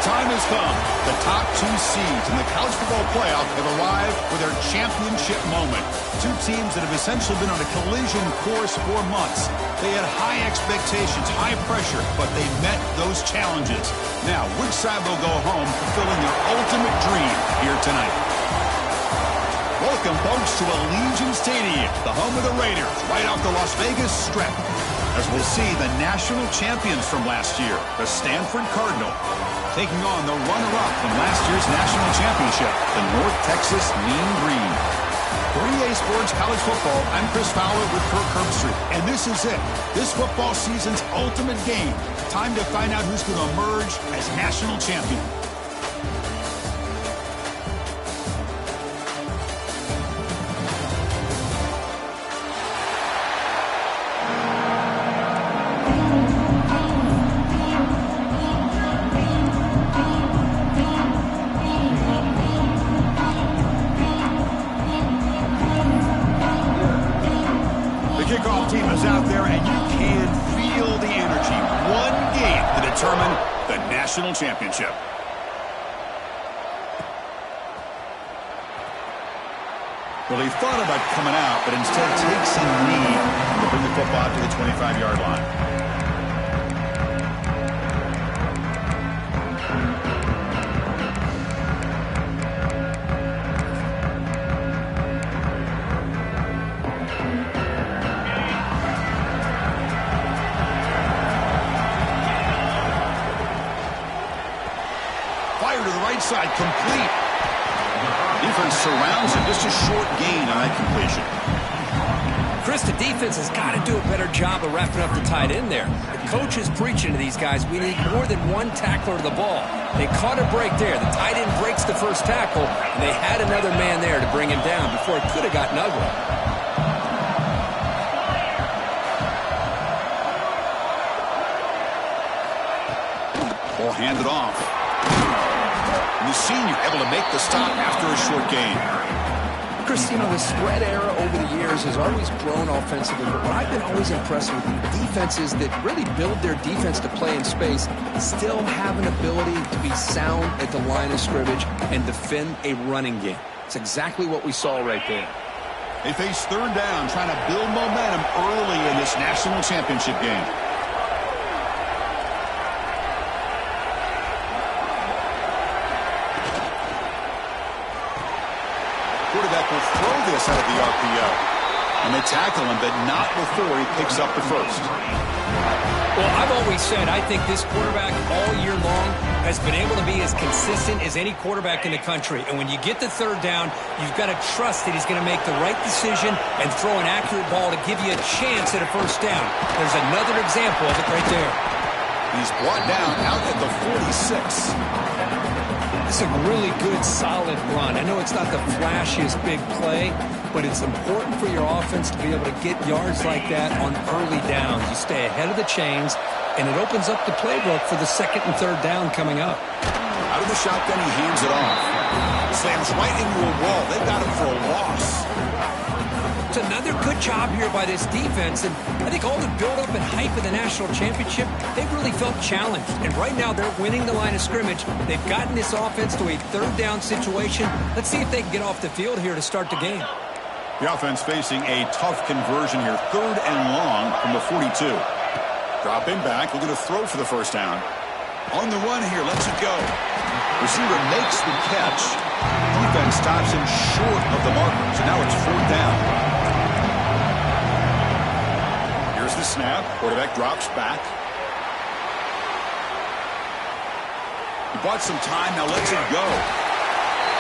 time has come. The top two seeds in the college football playoff have arrived for their championship moment. Two teams that have essentially been on a collision course for months. They had high expectations, high pressure, but they met those challenges. Now, which side will go home fulfilling their ultimate dream here tonight? Welcome, folks, to Allegiant Stadium, the home of the Raiders, right off the Las Vegas Strip, as we'll see the national champions from last year, the Stanford Cardinal, taking on the runner-up from last year's national championship, the North Texas Mean Green. 3A Sports College Football, I'm Chris Fowler with Kirk Herbstreit, and this is it. This football season's ultimate game. Time to find out who's going to emerge as national champion. Kickoff team is out there, and you can feel the energy. One game to determine the national championship. Well, he thought about coming out, but instead takes a knee to bring the football to the 25-yard line. To the right side, complete. Defense surrounds him. Just a short gain on that completion. Chris, the defense has got to do a better job of wrapping up the tight end there. The coach is preaching to these guys, we need more than one tackler to the ball. They caught a break there. The tight end breaks the first tackle, and they had another man there to bring him down before it could have gotten ugly. Ball handed off. And the senior able to make the stop after a short gain. Chris, you know, the spread era over the years has always grown offensively, but what I've been always impressed with defenses that really build their defense to play in space still have an ability to be sound at the line of scrimmage and defend a running game. It's exactly what we saw right there. They face third down, trying to build momentum early in this national championship game. Quarterback will throw this out of the RPO. And they tackle him, but not before he picks up the first. Well, I've always said I think this quarterback all year long has been able to be as consistent as any quarterback in the country. And when you get the third down, you've got to trust that he's going to make the right decision and throw an accurate ball to give you a chance at a first down. There's another example of it right there. He's brought down out at the 46. It's a really good, solid run. I know it's not the flashiest big play, but it's important for your offense to be able to get yards like that on early downs. You stay ahead of the chains, and it opens up the playbook for the second and third down coming up. Out of the shotgun, he hands it off. Slams right into a wall. They got him for a loss. It's another good job here by this defense, and I think all the build-up and hype of the national championship, they've really felt challenged. And right now, they're winning the line of scrimmage. They've gotten this offense to a third down situation. Let's see if they can get off the field here to start the game. The offense facing a tough conversion here. Third and long from the 42. Dropping back, looking to throw for the first down. On the run here, lets it go. Receiver makes the catch. Defense stops him short of the marker. So now it's fourth down. Here's the snap. Quarterback drops back. He bought some time, now lets it go.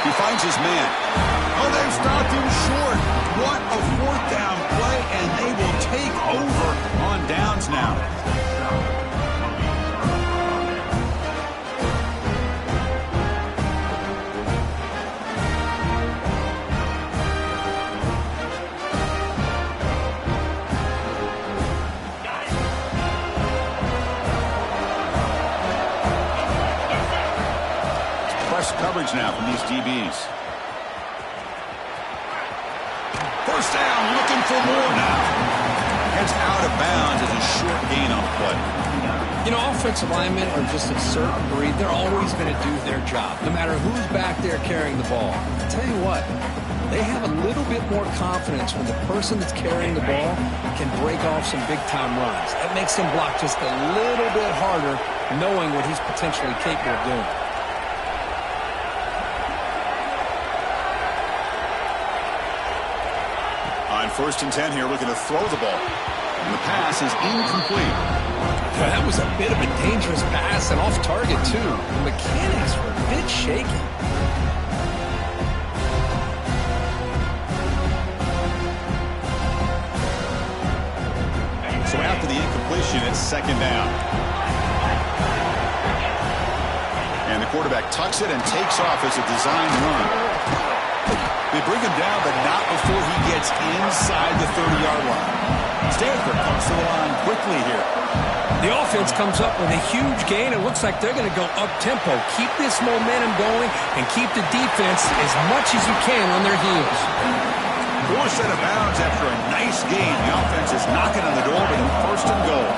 He finds his man. Oh, they've stopped him short. What a fourth down play, and they will take over on downs now. Coverage now from these DBs. First down, looking for more now. Heads out of bounds as a short gain on the play. You know, offensive linemen are just a certain breed. They're always going to do their job, no matter who's back there carrying the ball. I'll tell you what, they have a little bit more confidence when the person that's carrying the ball can break off some big-time runs. That makes him block just a little bit harder, knowing what he's potentially capable of doing. On 1st and 10 here, looking to throw the ball. And the pass is incomplete. That was a bit of a dangerous pass and off target, too. The mechanics were a bit shaky. So after the incompletion, it's 2nd down. And the quarterback tucks it and takes off as a design run. They bring him down, but not before he gets inside the 30-yard line. Stanford comes to the line quickly here. The offense comes up with a huge gain. It looks like they're going to go up-tempo. Keep this momentum going and keep the defense as much as you can on their heels. 4 set of bounds after a nice gain. The offense is knocking on the door with a 1st and goal.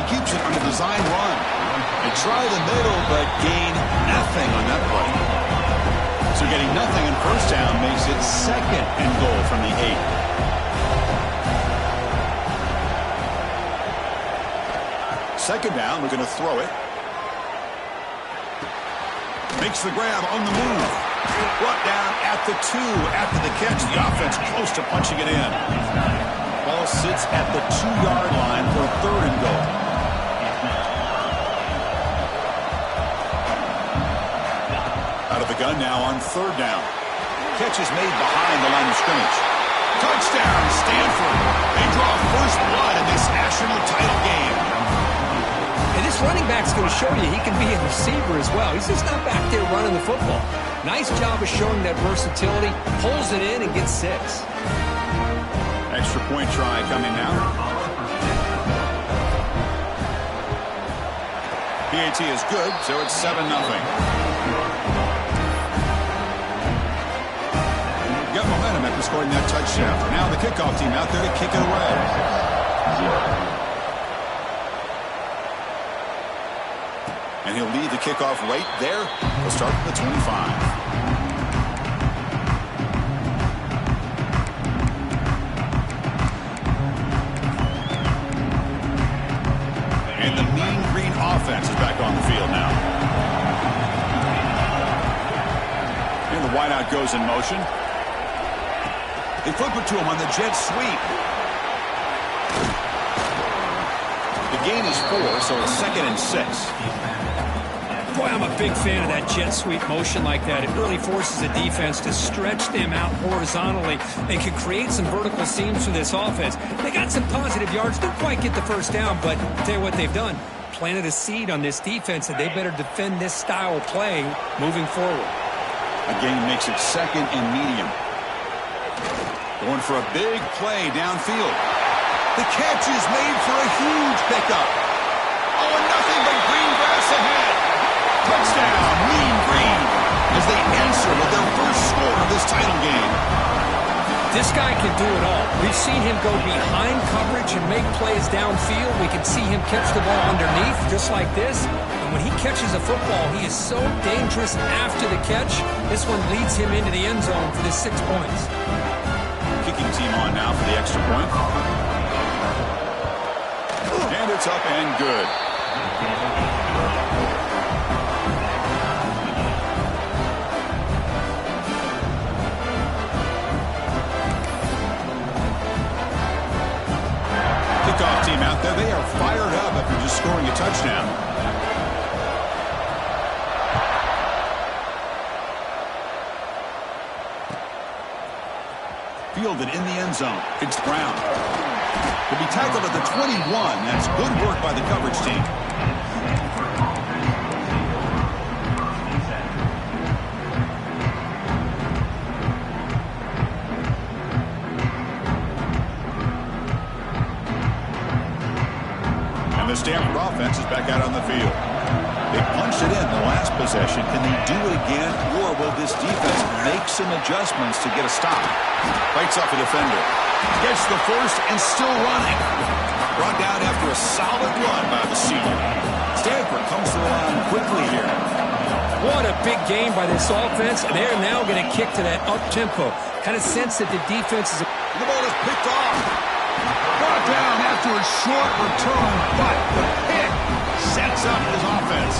He keeps it on the design run. They try the middle, but gain nothing on that play. So getting nothing in 1st down makes it 2nd and goal from the 8. Second down, we're going to throw it. Makes the grab on the move. Brought down at the 2 after the catch. The offense close to punching it in. Ball sits at the 2-yard line for 3rd and goal. Out of the gun now on 3rd down. Catch is made behind the line of scrimmage. Touchdown, Stanford. They draw first blood in this national title game. And this running back's going to show you he can be a receiver as well. He's just not back there running the football. Nice job of showing that versatility. Pulls it in and gets 6. Extra point try coming now. PAT is good, so it's 7-0. Got momentum after scoring that touchdown. Now the kickoff team out there to kick it away. And he'll lead the kickoff right there. He'll start from the 25. And the mean green offense is back on the field now. And the wideout goes in motion. They flip it to him on the jet sweep. The gain is 4, so it's 2nd and 6. Boy, I'm a big fan of that jet sweep motion like that. It really forces the defense to stretch them out horizontally and can create some vertical seams for this offense. They got some positive yards. Didn't quite get the 1st down, but I'll tell you what they've done. Planted a seed on this defense, and they better defend this style of play moving forward. A gain makes it 2nd and medium. Going for a big play downfield. The catch is made for a huge pickup. Oh, and nothing but green grass ahead. Touchdown, Mean Green, as they answer with their first score of this title game. This guy can do it all. We've seen him go behind coverage and make plays downfield. We can see him catch the ball underneath, just like this. And when he catches a football, he is so dangerous after the catch. This one leads him into the end zone for the 6 points. Kicking team on now for the extra point. And it's up and good. Kickoff team out there, they are fired up after just scoring a touchdown. Fielded in the end zone. It's Brown. He'll be tackled at the 21. That's good work by the coverage team. And the Stanford offense is back out on the field. They punched it in the last possession. Can they do it again, or will this defense make some adjustments to get a stop? Fights off a defender. Gets the first and still running. Brought down after a solid run by the senior. Stanford comes to the line quickly here. What a big game by this offense, and they're now going to kick to that up-tempo. Kind of sense that the defense is... The ball is picked off. Brought down after a short return, but the pick sets up his offense.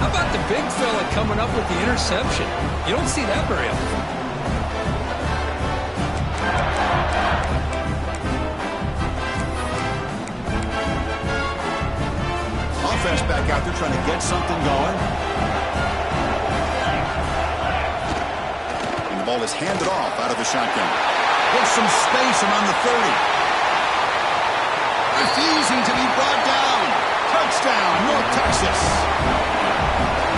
How about the big fella coming up with the interception? You don't see that very often. Offense back out there trying to get something going. And the ball is handed off out of the shotgun. With some space around the 30. Refusing to be brought down. Touchdown, North Texas.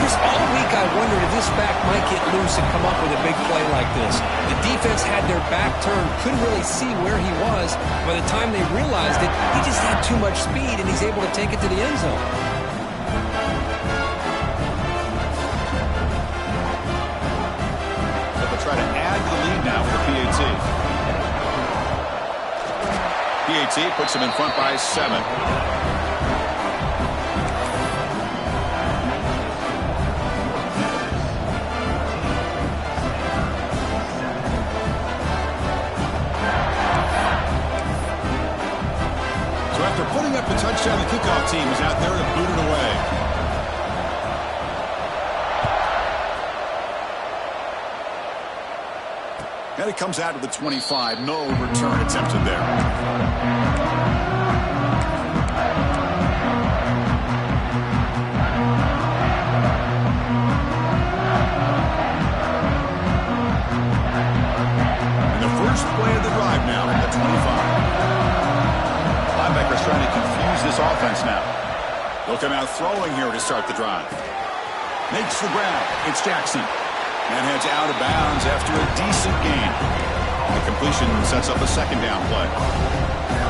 Just all week I wondered if this back might get loose and come up with a big play like this. The defense had their back turned, couldn't really see where he was. By the time they realized it, he just had too much speed, and he's able to take it to the end zone. So they'll try to add to the lead now for PAT. PAT puts him in front by 7. Putting up the touchdown, the kickoff team is out there to boot it away. And it comes out to the 25. No return attempted there. And the first play of the drive now at the 25. Linebackers trying to confuse this offense now. They'll come out throwing here to start the drive. Makes the grab. It's Jackson. And heads out of bounds after a decent gain. The completion sets up a second down play.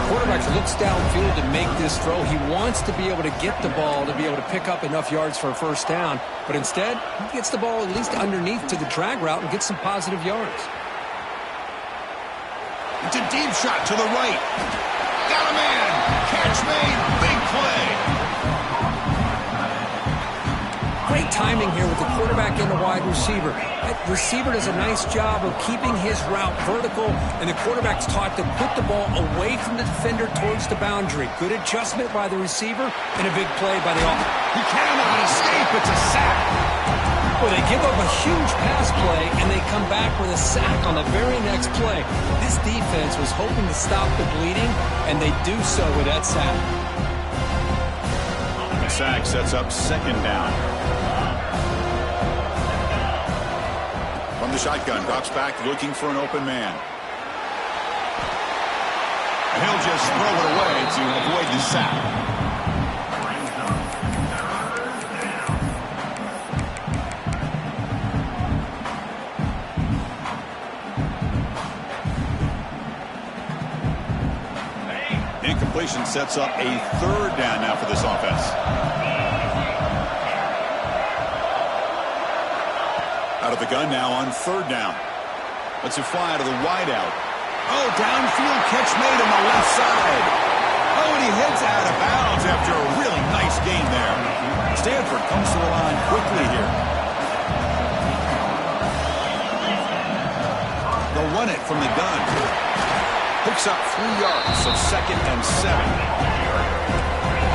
Quarterback looks downfield to make this throw. He wants to be able to get the ball to be able to pick up enough yards for a first down. But instead, he gets the ball at least underneath to the drag route and gets some positive yards. It's a deep shot to the right. Got a man. Catch made. Big play. Great timing here with the quarterback and the wide receiver. That receiver does a nice job of keeping his route vertical, and the quarterback's taught to put the ball away from the defender towards the boundary. Good adjustment by the receiver and a big play by the offense. He cannot escape. It's a sack. Well, they give up a huge pass play, and they come back with a sack on the very next play. This defense was hoping to stop the bleeding, and they do so with that sack. The sack sets up second down. From the shotgun, drops back looking for an open man. And he'll just throw it away to avoid the sack. Incompletion sets up a third down now for this offense. Out of the gun now on third down. Let's it fly to the wide out. Oh, downfield catch made on the left side. Oh, and he heads out of bounds after a really nice gain there. Stanford comes to the line quickly here. They'll run it from the gun. Picks up 3 yards, so 2nd and 7.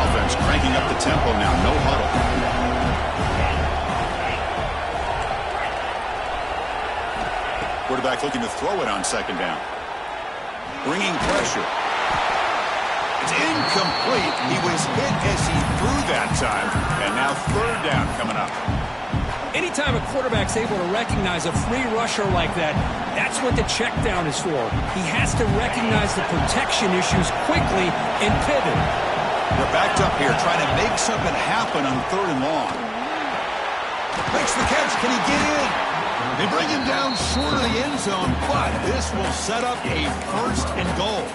Offense cranking up the tempo now, no huddle. Quarterback looking to throw it on 2nd down. Bringing pressure. It's incomplete. He was hit as he threw that time. And now 3rd down coming up. Anytime a quarterback's able to recognize a free rusher like that, that's what the check down is for. He has to recognize the protection issues quickly and pivot. They're backed up here trying to make something happen on 3rd and long. Makes the catch. Can he get in? They bring him down short of the end zone, but this will set up a 1st and goal.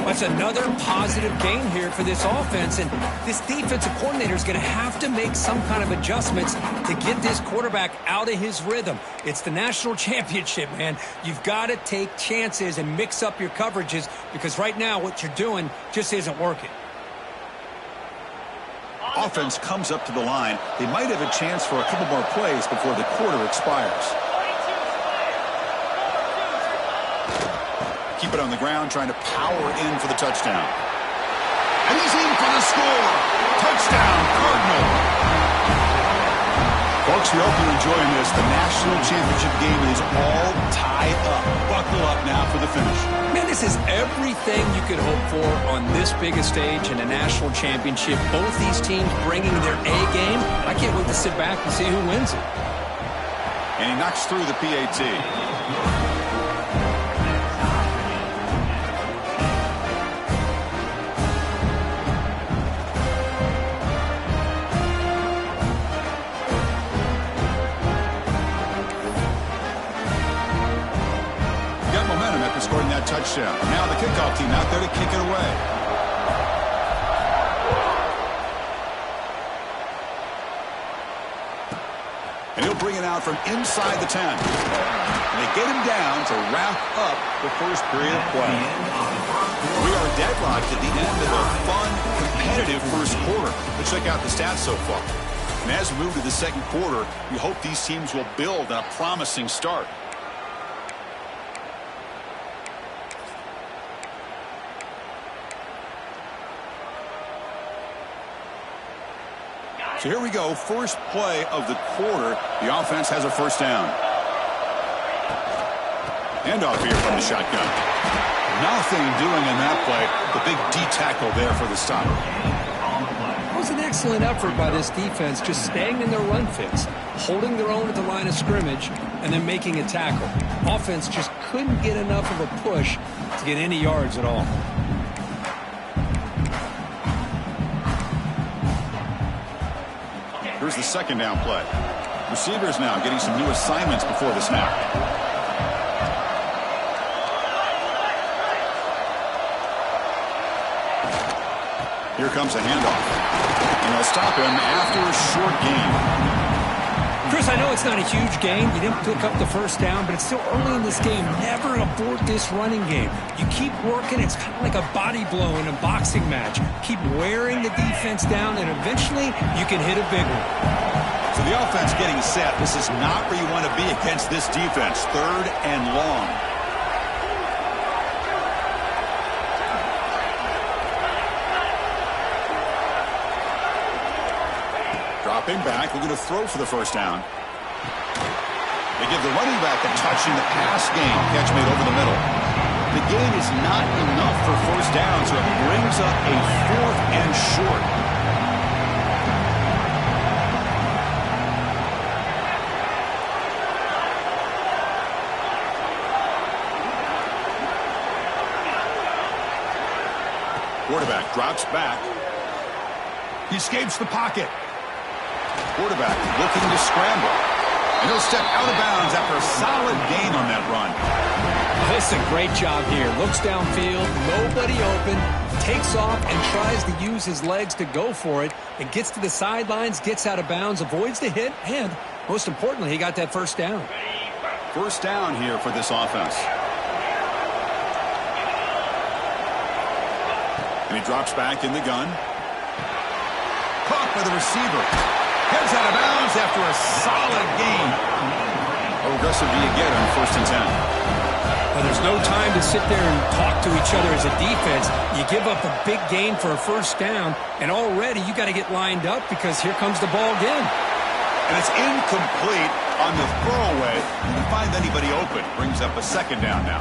That's another positive gain here for this offense, and this defensive coordinator is going to have to make some kind of adjustments to get this quarterback out of his rhythm. It's the national championship, man. You've got to take chances and mix up your coverages, because right now what you're doing just isn't working. Offense comes up to the line. They might have a chance for a couple more plays before the quarter expires. Keep it on the ground, trying to power in for the touchdown. And he's in for the score. Touchdown, Cardinal. Folks, we hope you're enjoying this. The national championship game is all tied up. Buckle up now for the finish. Man, this is everything you could hope for on this biggest stage in a national championship. Both these teams bringing their A game. I can't wait to sit back and see who wins it. And he knocks through the PAT. Scoring that touchdown. Now the kickoff team out there to kick it away. And he'll bring it out from inside the 10. And they get him down to wrap up the first period of play. We are deadlocked at the end of a fun, competitive first quarter. Let's check out the stats so far. And as we move to the second quarter, we hope these teams will build on a promising start. So here we go, first play of the quarter. The offense has a first down. Handoff here from the shotgun. Nothing doing in that play. The big D tackle there for the stop. It was an excellent effort by this defense, just staying in their run fix, holding their own at the line of scrimmage, and then making a tackle. Offense just couldn't get enough of a push to get any yards at all. Here's the second down play. Receivers now getting some new assignments before the snap. Here comes a handoff. And they'll stop him after a short gain. Chris, I know it's not a huge gain. You didn't pick up the first down, but it's still early in this game. Never abort this running game. You keep working. It's kind of like a body blow in a boxing match. Keep wearing the defense down, and eventually you can hit a big one. So the offense getting set. This is not where you want to be against this defense. 3rd and long. Dropping back, looking to throw for the first down. They give the running back a touch in the pass game. Catch made over the middle. The gain is not enough for first down, so it brings up a 4th and short. Quarterback drops back. He escapes the pocket. Quarterback looking to scramble. And he'll step out of bounds after a solid gain on that run. That's a great job here. Looks downfield, nobody open, takes off and tries to use his legs to go for it. And gets to the sidelines, gets out of bounds, avoids the hit, and most importantly, he got that first down. First down here for this offense. And he drops back in the gun. Caught by the receiver. Heads out of bounds after a solid gain. How aggressive do you get on 1st and 10? Well, there's no time to sit there and talk to each other as a defense. You give up a big gain for a first down, and already you got to get lined up because here comes the ball again. And it's incomplete on the throwaway. Didn't find anybody open. Brings up a second down now.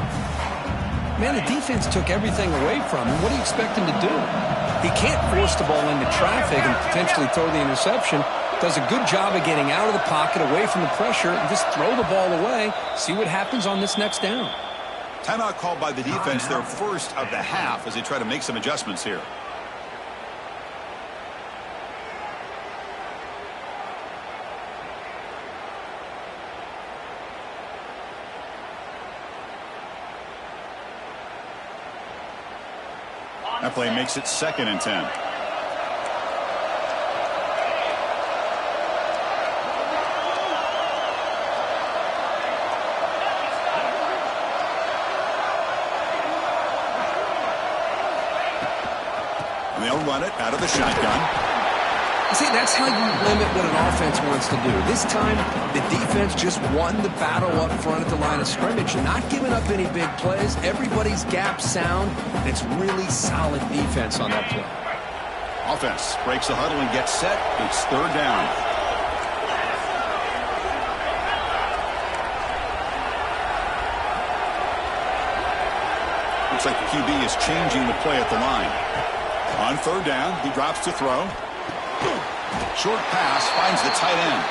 Man, the defense took everything away from him. What do you expect him to do? He can't force the ball into traffic and potentially throw the interception. Does a good job of getting out of the pocket, away from the pressure, and just throw the ball away. See what happens on this next down. Timeout called by the defense, their first of the half, as they try to make some adjustments here. That play makes it 2nd and 10. And they'll run it out of the shotgun. See, that's how you limit what an offense wants to do. This time, the defense just won the battle up front at the line of scrimmage. Not giving up any big plays. Everybody's gap sound. It's really solid defense on that play. Offense breaks the huddle and gets set. It's 3rd down. Looks like the QB is changing the play at the line. On 3rd down, he drops to throw. Short pass finds the tight end.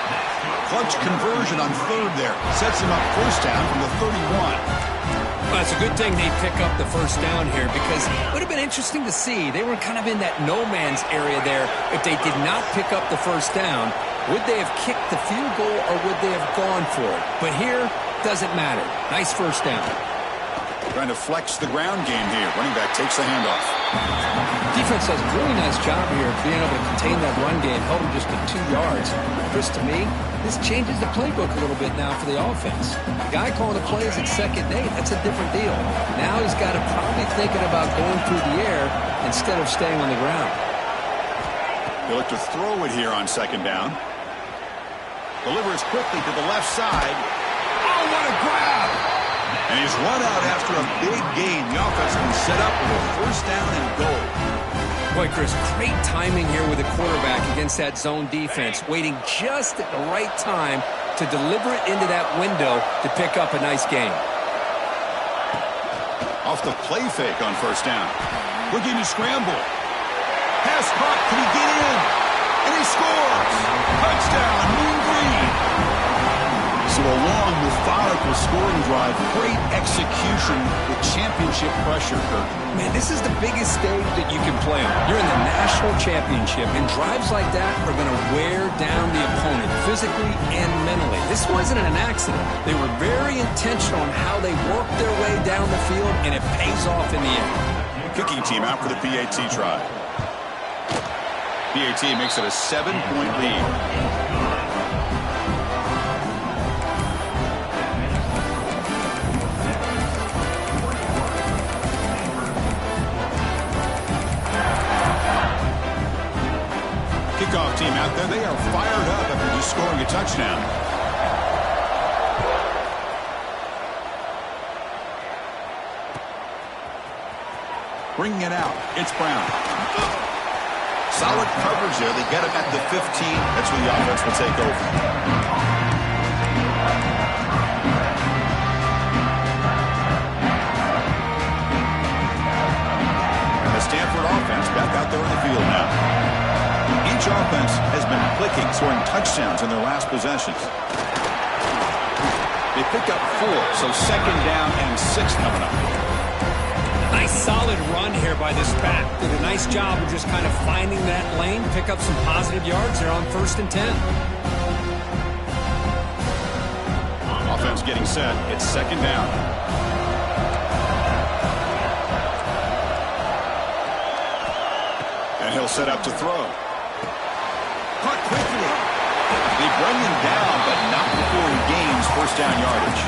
Clutch conversion on 3rd there. Sets him up 1st down from the 31. Well, it's a good thing they pick up the 1st down here because it would have been interesting to see. They were kind of in that no man's area there. If they did not pick up the 1st down, would they have kicked the field goal or would they have gone for it? But here, doesn't matter. Nice 1st down. Trying to flex the ground game here. Running back takes the handoff. Defense does a really nice job here of being able to contain that run game. Held him just to 2 yards. Chris, to me, this changes the playbook a little bit now for the offense. The guy calling the plays at 2nd and 8, that's a different deal. Now he's got to probably thinking about going through the air instead of staying on the ground. They look to throw it here on 2nd down. Delivers quickly to the left side. Oh, what a grab! And he's run out after a big gain. The offense has been set up with a 1st down and goal. Boy, Chris, great timing here with the quarterback against that zone defense, waiting just at the right time to deliver it into that window to pick up a nice gain. Off the play fake on 1st down. Looking to scramble. Pass caught. Can he get in? And he scores! Touchdown, Mean Green! So a long, methodical scoring drive. Great execution with championship pressure, Kirk. Man, this is the biggest stage that you can play on. You're in the national championship, and drives like that are going to wear down the opponent physically and mentally. This wasn't an accident. They were very intentional on how they worked their way down the field, and it pays off in the end. Kicking team out for the PAT try. PAT makes it a 7-point lead. Kickoff team out there. They are fired up after just scoring a touchdown. Bringing it out. It's Brown. Solid coverage there. They get him at the 15. That's where the offense will take over. And the Stanford offense back out there on the field now. Each offense has been clicking, scoring touchdowns in their last possessions. They pick up 4, so 2nd down and 6 coming up. Nice solid run here by this pack. Did a nice job of just kind of finding that lane, pick up some positive yards there on 1st and 10. Offense getting set. It's 2nd down. And he'll set up to throw. Caught quickly. They bring him down, but not before he gains 1st down yardage.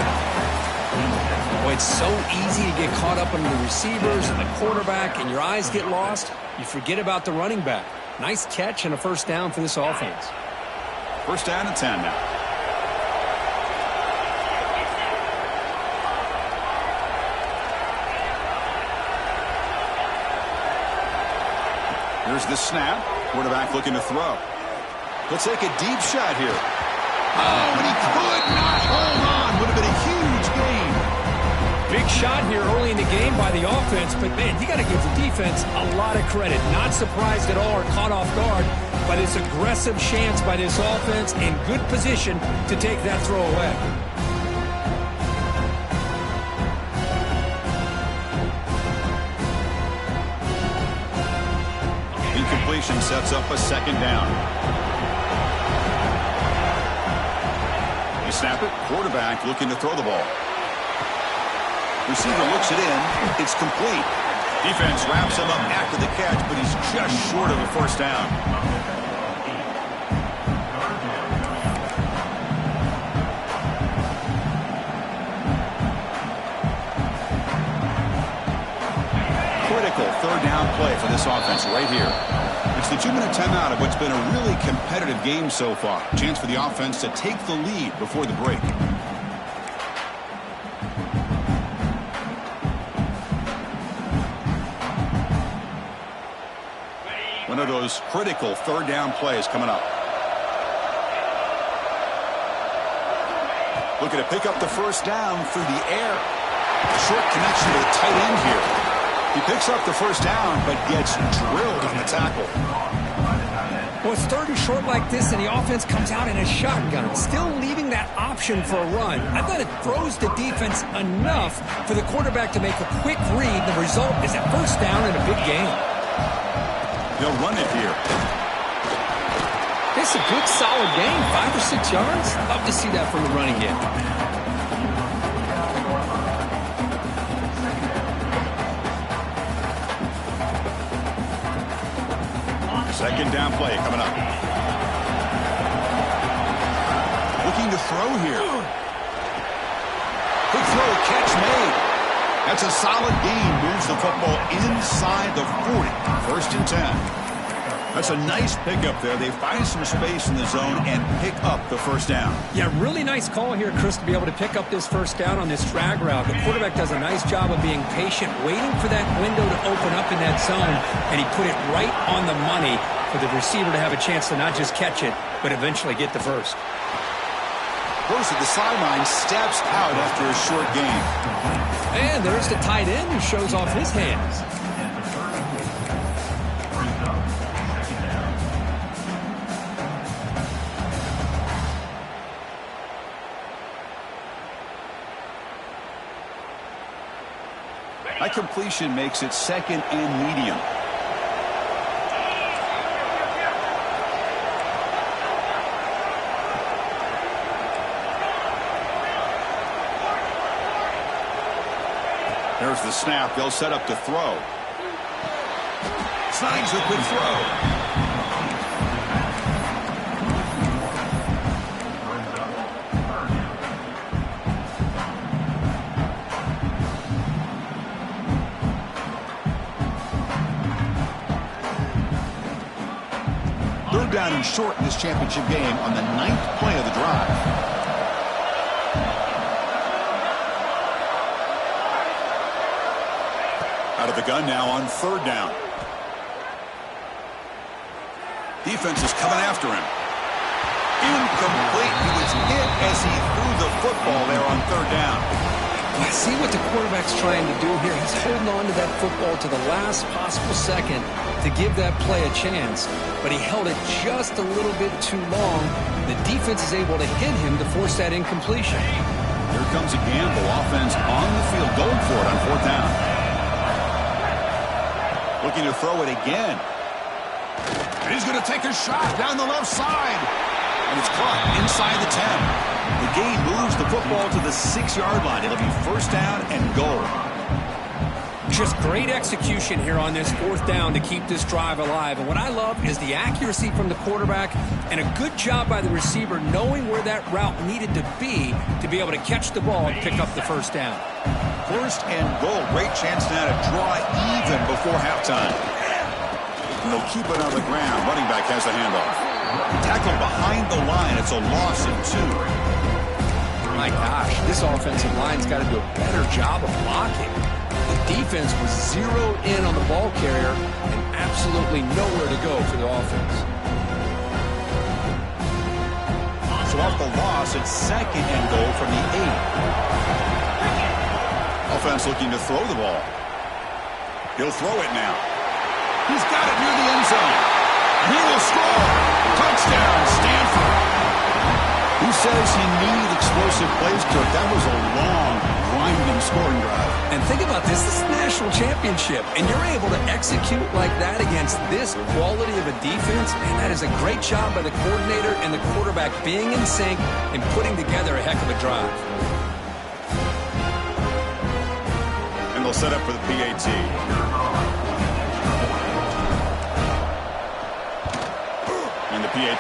Boy, it's so easy to get caught up on the receivers and the quarterback, and your eyes get lost. You forget about the running back. Nice catch and a 1st down for this offense. 1st down and 10 now. Here's the snap. Quarterback looking to throw. He'll take a deep shot here. Oh, and he could not hold on. Would have been a huge gain. Big shot here early in the game by the offense, but man, you got to give the defense a lot of credit. Not surprised at all or caught off guard by this aggressive chance by this offense in good position to take that throw away. Incompletion sets up a 2nd down. They snap it. Quarterback looking to throw the ball. Receiver looks it in. It's complete. Defense wraps him up after the catch, but he's just short of a first down. Critical third down play for this offense right here. It's the 2-minute timeout of what's been a really competitive game so far. Chance for the offense to take the lead before the break. One of those critical third down plays coming up. Looking to pick up the first down through the air. Short connection to the tight end here. He picks up the first down, but gets drilled on the tackle. Well, it's third and short like this, and the offense comes out in a shotgun, still leaving that option for a run. I thought it throws the defense enough for the quarterback to make a quick read. The result is a first down in a big game. They'll run it here. It's a good, solid game, 5 or 6 yards. Love to see that from the running game. Second down play coming up. Looking to throw here. Quick throw, catch made. That's a solid gain. Moves the football inside the 40. First and 10. That's a nice pickup there. They find some space in the zone and pick up the first down. Yeah, really nice call here, Chris, to be able to pick up this first down on this drag route. The quarterback does a nice job of being patient, waiting for that window to open up in that zone, and he put it right on the money for the receiver to have a chance to not just catch it, but eventually get the first. Goes to the sideline, steps out after a short gain. And there's the tight end who shows off his hands. That completion makes it second and medium. There's the snap. They'll set up to throw. Signs a quick throw. Third down and short in this championship game on the 9th play of the drive. Out of the gun now on third down. Defense is coming after him. Incomplete. He was hit as he threw the football there on third down. I see what the quarterback's trying to do here. He's holding on to that football to the last possible second to give that play a chance. But he held it just a little bit too long. The defense is able to hit him to force that incompletion. Here comes a gamble. Offense on the field going for it on fourth down. Looking to throw it again. And he's going to take a shot down the left side. And it's caught inside the 10. The gain moves the football to the 6-yard line. It'll be first down and goal. Just great execution here on this fourth down to keep this drive alive. And what I love is the accuracy from the quarterback and a good job by the receiver knowing where that route needed to be able to catch the ball and pick up the first down. First and goal. Great chance now to draw even before halftime. And they'll keep it on the ground. Running back has the handoff. Tackled behind the line. It's a loss of 2. My gosh, this offensive line's got to do a better job of blocking. The defense was zeroed in on the ball carrier and absolutely nowhere to go for the offense. So off the loss, it's second and goal from the 8. Offense looking to throw the ball. He'll throw it now. He's got it near the end zone. And he will score. Touchdown, Stanford. Who says he needed explosive plays, Kirk? That was a long, grinding scoring drive. And think about this. This is the national championship. And you're able to execute like that against this quality of a defense. And that is a great job by the coordinator and the quarterback being in sync and putting together a heck of a drive. And they'll set up for the PAT.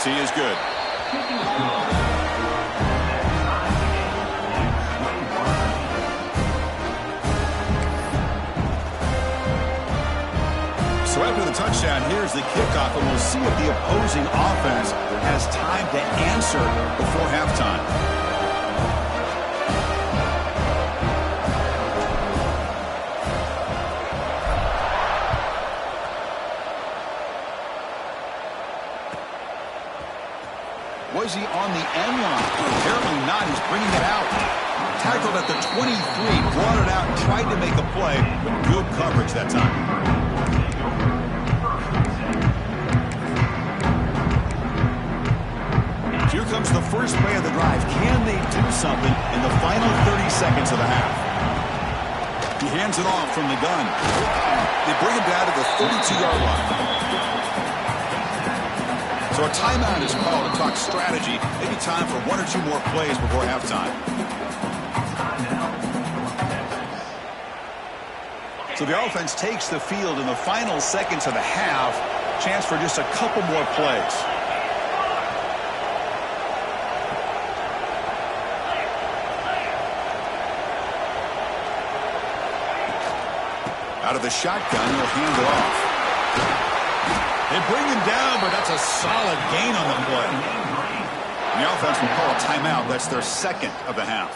penalty is good. So after the touchdown, here's the kickoff, and we'll see if the opposing offense has time to answer before halftime. Was he on the end line? Apparently not. He's bringing it out. Tackled at the 23, brought it out, tried to make a play, but good coverage that time. Here comes the first play of the drive. Can they do something in the final 30 seconds of the half? He hands it off from the gun. They bring him down to the 32-yard line. So a timeout is called to talk strategy. Maybe time for one or two more plays before halftime. So the offense takes the field in the final seconds of the half. Chance for just a couple more plays. Out of the shotgun, he'll hand it off. They bring him down, but that's a solid gain on the play. And the offense will call a timeout. That's their second of the half.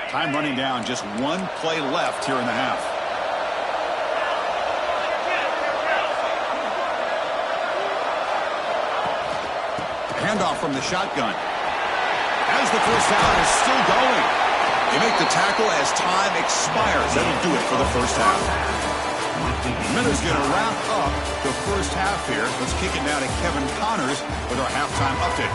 Time running down. Just one play left here in the half. Handoff from the shotgun. As the first down is still going. They make the tackle as time expires. That'll do it for the first half. Minutes going to wrap up the first half here. Let's kick it now to Kevin Connors with our halftime update.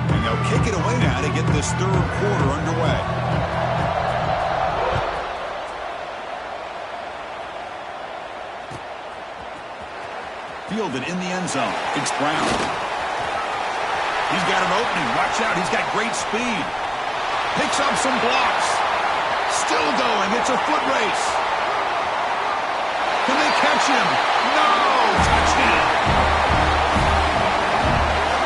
And they'll kick it away now to get this third quarter underway. Fielded in the end zone. It's Brown. He's got an opening. Watch out. He's got great speed. Picks up some blocks. Still going. It's a foot race. Can they catch him? No! Touchdown!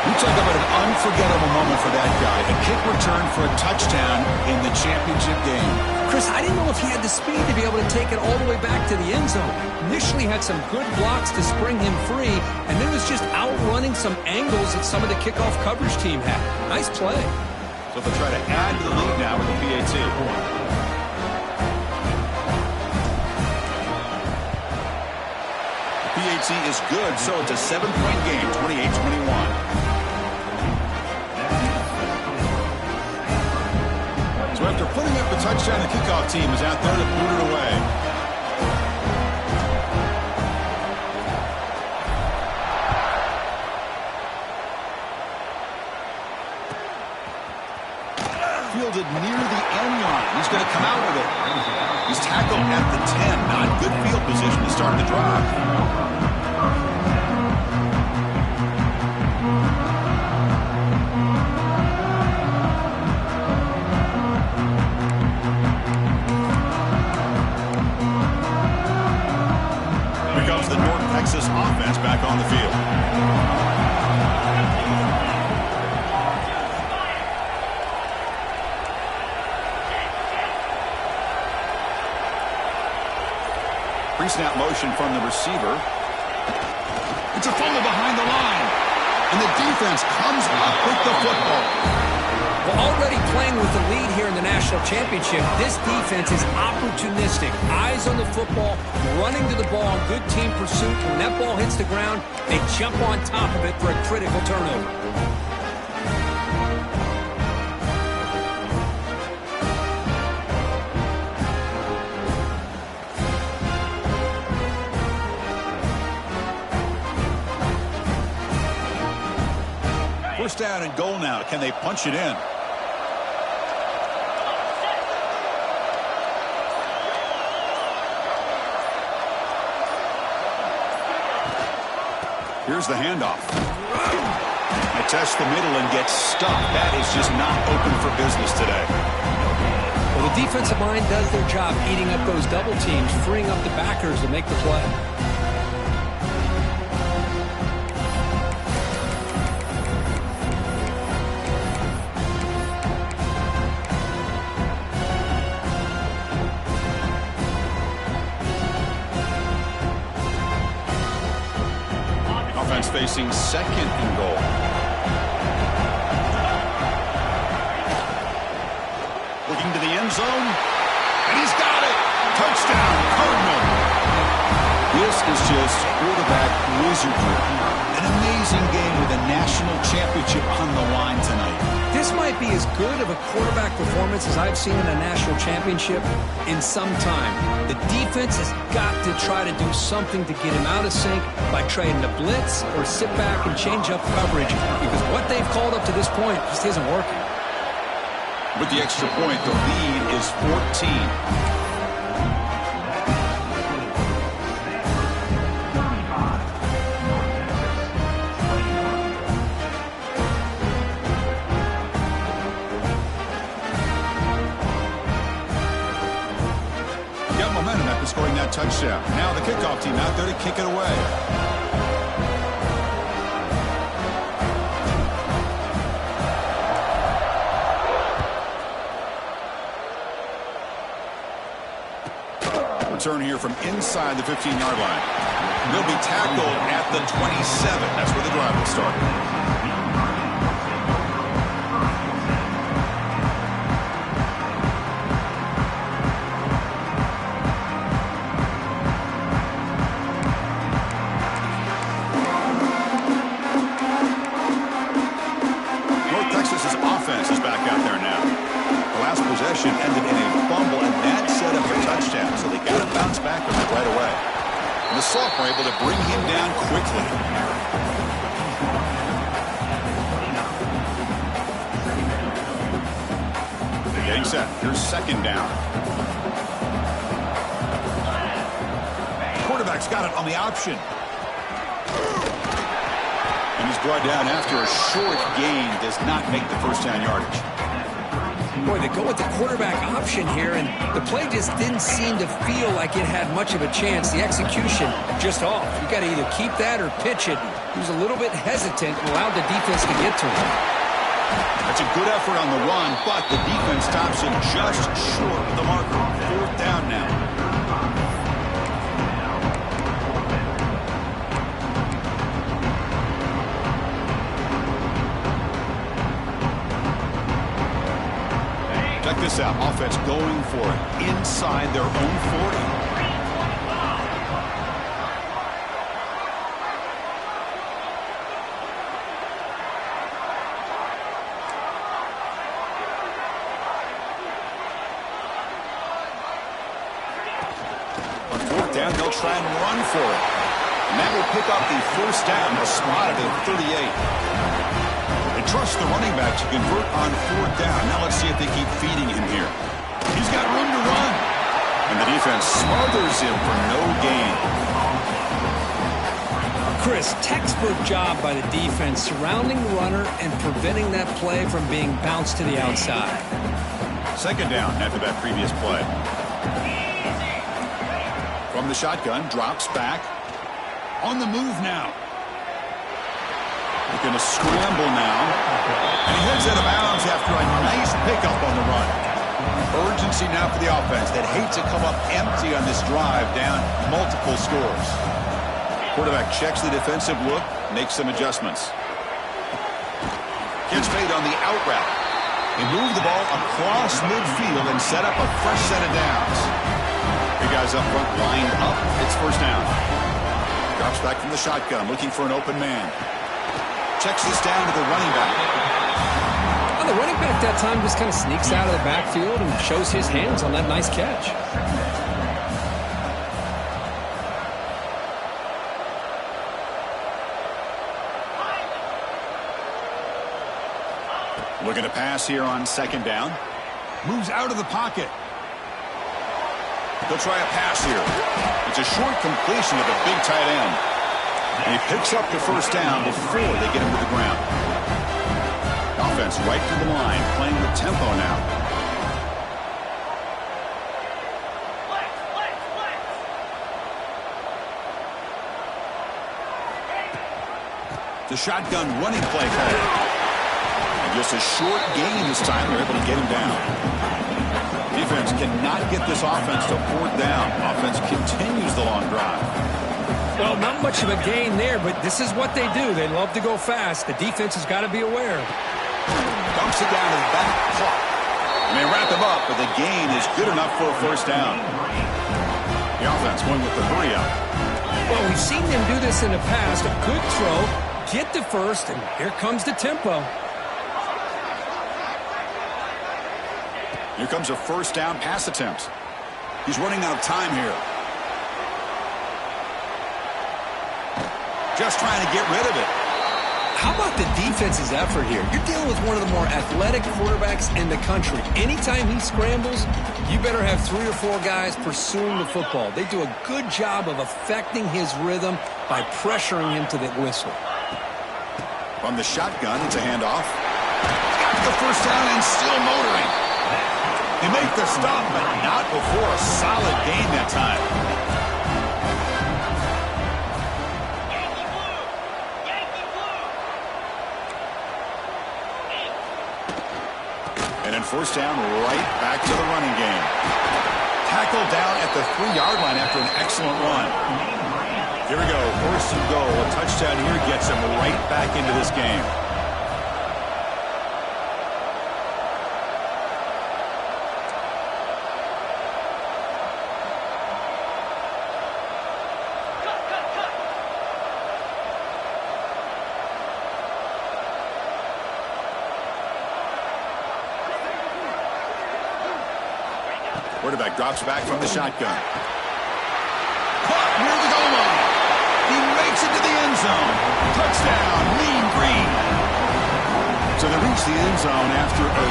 You talk about an unforgettable moment for that guy. A kick return for a touchdown in the championship game. Chris, I didn't know if he had the speed to be able to take it all the way back to the end zone. Initially had some good blocks to spring him free, and then was just outrunning some angles that some of the kickoff coverage team had. Nice play. So they'll try to add to the lead now with the PAT. The PAT is good, so it's a 7-point game, 28-21. So after putting up the touchdown, the kickoff team is out there to boot it away. Fielded near the end line. He's going to come out with it. He's tackled at the 10. Not good field position to start the drive. The North Texas offense back on the field. Pre-snap motion from the receiver. It's a fumble behind the line. And the defense comes up with the football. Well, already playing with the lead here in the national championship, this defense is opportunistic. Eyes on the football, running to the ball, good team pursuit. When that ball hits the ground, they jump on top of it for a critical turnover. First down and goal now. Can they punch it in? Here's the handoff. They test the middle and get stuck. That is just not open for business today. Well, the defensive line does their job eating up those double teams, freeing up the backers to make the play. Offense facing second and goal. Looking to the end zone, and he's got it. Touchdown, Cardinal. This is just quarterback wizardry. An amazing game with a national championship on the line tonight. This might be as good of a quarterback performance as I've seen in a national championship in some time. The defense has got to try to do something to get him out of sync by trading the blitz or sit back and change up coverage, because what they've called up to this point just isn't working. With the extra point, the lead is 14. Momentum after scoring that touchdown. Now the kickoff team out there to kick it away. Return here from inside the 15-yard line. They'll be tackled at the 27. That's where the drive will start. Ended in a fumble, and that set up a touchdown, so they got to bounce back from it right away. And the sophomore able to bring him down quickly. They're getting set. Here's second down. Quarterback's got it on the option. And he's brought down after a short gain. Does not make the first down yardage. Boy, they go with the quarterback option here, and the play just didn't seem to feel like it had much of a chance. The execution just off. You got to either keep that or pitch it. He was a little bit hesitant and allowed the defense to get to him. That's a good effort on the run, but the defense stops him just short of the marker. Fourth down now. Check this out. Offense going for it inside their own 40. On fourth down, they'll try and run for it. And that will pick up the first down. They'll spot it at 38. Trust the running back to convert on fourth down. Now let's see if they keep feeding him here. He's got room to run. And the defense smothers him for no gain. Chris, textbook job by the defense surrounding the runner and preventing that play from being bounced to the outside. Second down after that previous play. From the shotgun, drops back. On the move now. They're going to scramble now. And he heads out of bounds after a nice pickup on the run. Urgency now for the offense that hates to come up empty on this drive, down multiple scores. Quarterback checks the defensive look, makes some adjustments. Gets made on the out route. They move the ball across midfield and set up a fresh set of downs. Three guys up front lined up. It's first down. Drops back from the shotgun, looking for an open man. Checks this down to the running back. Well, the running back that time just kind of sneaks out of the backfield and shows his hands on that nice catch. Looking to pass here on second down. Moves out of the pocket. They'll try a pass here. It's a short completion of a big tight end. And he picks up the first down before they get him to the ground. Offense right to the line, playing with tempo now. The shotgun running play call. And just a short gain this time. They're able to get him down. Defense cannot get this offense to 4th down. Offense continues the long drive. Well, not much of a gain there, but this is what they do. They love to go fast. The defense has got to be aware. Dumps it down to the back clock. And they wrap him up, but the gain is good enough for a first down. The offense going with the hurry up. Well, we've seen them do this in the past. A good throw, get the first, and here comes the tempo. Here comes a first down pass attempt. He's running out of time here. Just trying to get rid of it. How about the defense's effort here? You're dealing with one of the more athletic quarterbacks in the country. Anytime he scrambles, you better have 3 or 4 guys pursuing the football. They do a good job of affecting his rhythm by pressuring him to the whistle. From the shotgun, it's a handoff. Got the first down and still motoring. They make the stop, but not before a solid gain that time. And then first down, right back to the running game. Tackled down at the 3-yard line after an excellent run. Here we go, 1st and goal. A touchdown here gets him right back into this game. Quarterback drops back from the shotgun. Caught near the goal line. He makes it to the end zone. Touchdown, Mean Green. So they reach the end zone after a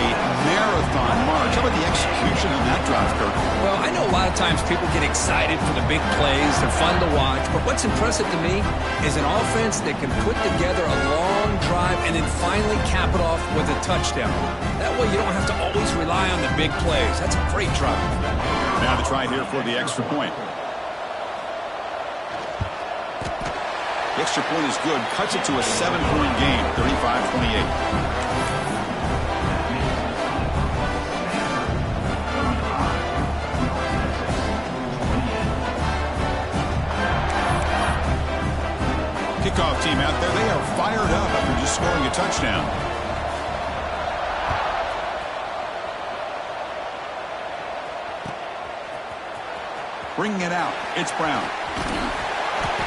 marathon march. How about the execution on that drive, Kirk? Well, I know a lot of times people get excited for the big plays. They're fun to watch. But what's impressive to me is an offense that can put together a long drive and then finally cap it off with a touchdown. That way you don't have to always rely on the big plays. That's a great drive. Now the try here for the extra point. The extra point is good. Cuts it to a 7-point game, 35-28. Kickoff team out there. They are fired up after just scoring a touchdown. Bringing it out. It's Brown.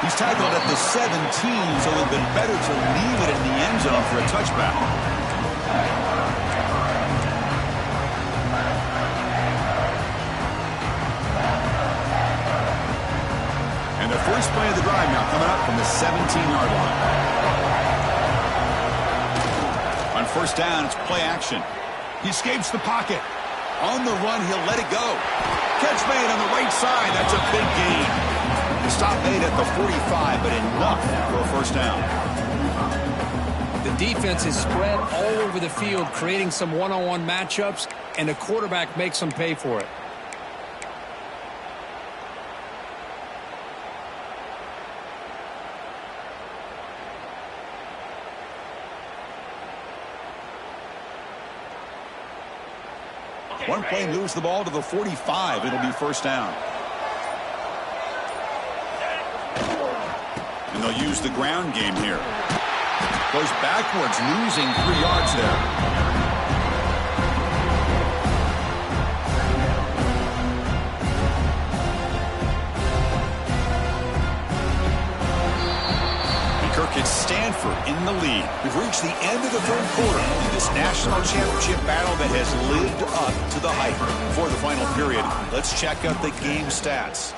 He's tackled at the 17, so it would have been better to leave it in the end zone for a touchback. And the first play of the drive now coming up from the 17-yard line. On first down, it's play action. He escapes the pocket. On the run, he'll let it go. Catch made on the right side. That's a big gain. The stop made at the 45, but enough for a first down. The defense is spread all over the field, creating some one-on-one matchups, and the quarterback makes them pay for it. One play moves the ball to the 45. It'll be first down. And they'll use the ground game here. Goes backwards, losing 3 yards there. It's Stanford in the lead. We've reached the end of the 3rd quarter in this national championship battle that has lived up to the hype. For the final period, let's check out the game stats.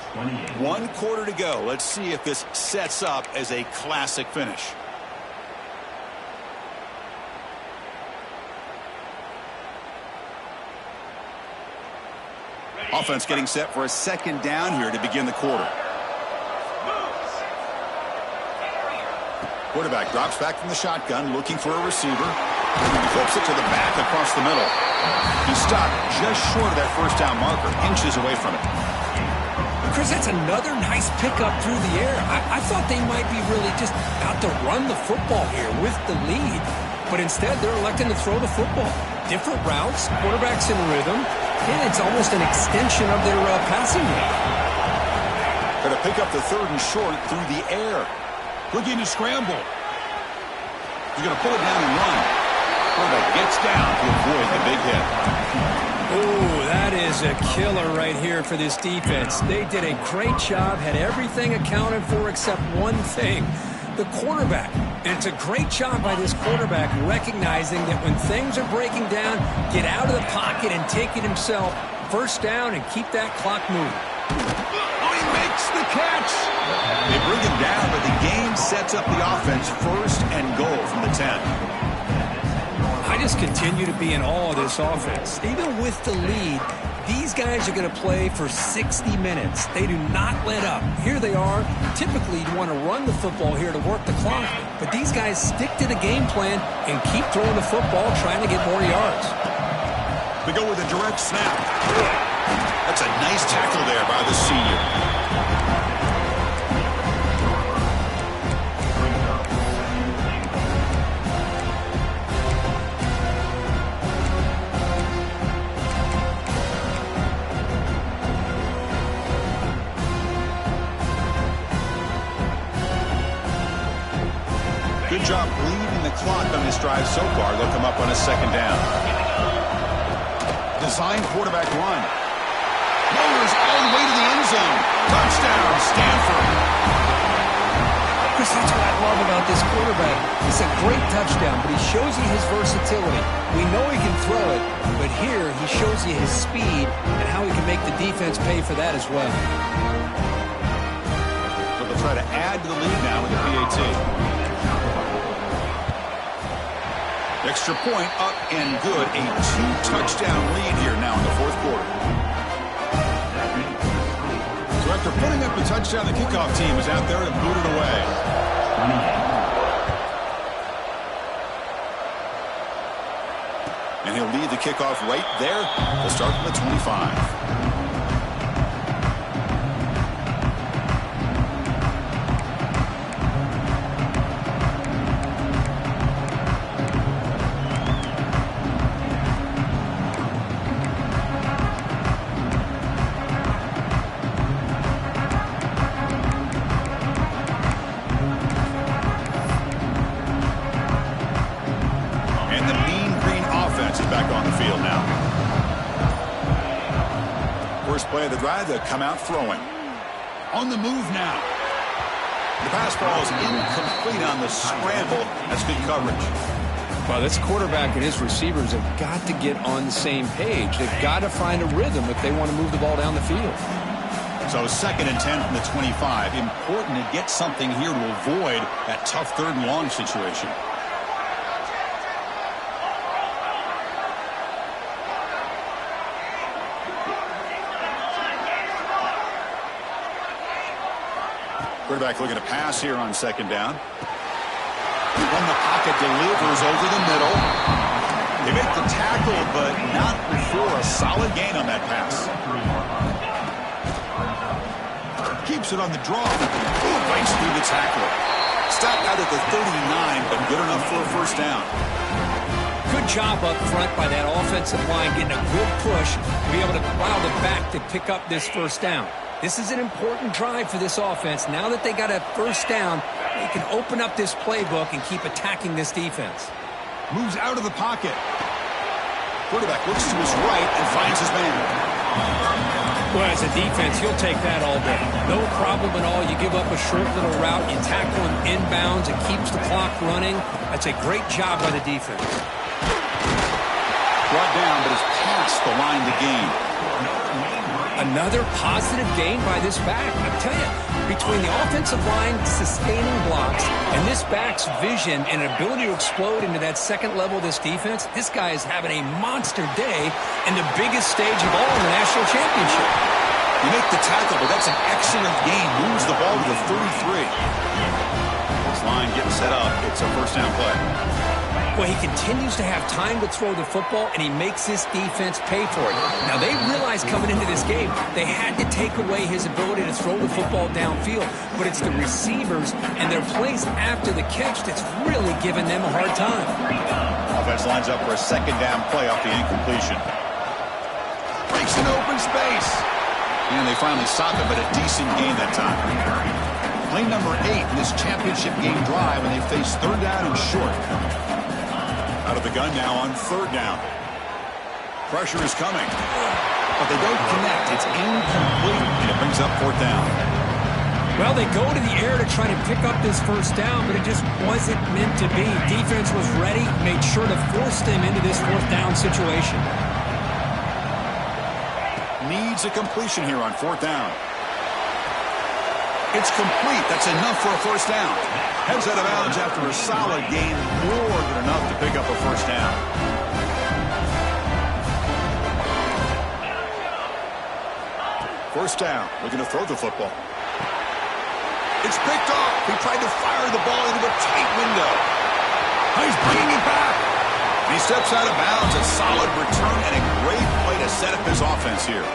1 quarter to go. Let's see if this sets up as a classic finish. Offense getting set for a 2nd down here to begin the quarter. Quarterback drops back from the shotgun, looking for a receiver. He flips it to the back across the middle. He stopped just short of that first down marker, inches away from it. Chris, that's another nice pickup through the air. I thought they might be really just out to run the football here with the lead. But instead, they're electing to throw the football. Different routes, quarterbacks in rhythm, and it's almost an extension of their passing game. Going to pick up the third and short through the air. Looking to scramble. He's going to pull it down and run. Quarterback gets down to avoid the big hit. Ooh, that is a killer right here for this defense. They did a great job, had everything accounted for except one thing, the quarterback. And it's a great job by this quarterback recognizing that when things are breaking down, get out of the pocket and take it himself. First down and keep that clock moving. Oh, he makes the catch. They bring him down, but the game sets up the offense first and goal from the 10. I just continue to be in awe of this offense. Even with the lead, these guys are going to play for 60 minutes. They do not let up. Here they are. Typically, you want to run the football here to work the clock, but these guys stick to the game plan and keep throwing the football, trying to get more yards. They go with a direct snap. That's a nice tackle there by the senior. Good job bleeding the clock on this drive so far. They'll come up on a second down. Design quarterback run. Motors all the way to the end zone. Touchdown, Stanford. Chris, that's what I love about this quarterback. It's a great touchdown, but he shows you his versatility. We know he can throw it, but here he shows you his speed and how he can make the defense pay for that as well. So they'll try to add to the lead now with the PAT. Extra point up and good. A 2-touchdown lead here now in the fourth quarter. So after putting up a touchdown, the kickoff team is out there and booted away. And he'll lead the kickoff right there. We'll start from the 25. Play of the drive, they'll come out throwing. On the move now. The pass ball is incomplete on the scramble. That's good coverage. Well, this quarterback and his receivers have got to get on the same page. They've got to find a rhythm if they want to move the ball down the field. So 2nd and 10 from the 25. Important to get something here to avoid that tough 3rd and long situation. Quarterback looking to pass here on 2nd down. When the pocket delivers over the middle. They make the tackle, but not before a solid gain on that pass. Keeps it on the draw. Bites through the tackle. Stopped out at the 39, but good enough for a first down. Good job up front by that offensive line, getting a good push to be able to allow the back to pick up this first down. This is an important drive for this offense. Now that they got a first down, they can open up this playbook and keep attacking this defense. Moves out of the pocket. Quarterback looks to his right and finds his man. Well, as a defense, you'll take that all day. No problem at all. You give up a short little route. You tackle him inbounds. It keeps the clock running. That's a great job by the defense. Brought down, but is past the line to gain. Another positive gain by this back. I tell you, between the offensive line sustaining blocks and this back's vision and ability to explode into that second level of this defense, this guy is having a monster day in the biggest stage of all in the national championship. You make the tackle, but that's an excellent gain. Moves the ball to the 33. line getting set up. It's a first down play. Well, he continues to have time to throw the football, and he makes this defense pay for it. Now, they realized coming into this game they had to take away his ability to throw the football downfield, but it's the receivers and their plays after the catch that's really giving them a hard time. Offense lines up for a second down play off the incompletion. Breaks in open space. And they finally stopped him, but a decent gain that time. Play number 8 in this championship game drive, and they face third down and short. Out of the gun now on third down. Pressure is coming. But they don't connect. It's incomplete, and it brings up fourth down. Well, they go to the air to try to pick up this first down, but it just wasn't meant to be. Defense was ready, made sure to force them into this fourth down situation. Needs a completion here on fourth down. It's complete. That's enough for a first down. Heads out of bounds after a solid gain, more than enough to pick up a first down. First down, looking to throw the football. It's picked off. He tried to fire the ball into a tight window. He's bringing it back. He steps out of bounds. A solid return and a great play to set up his offense here.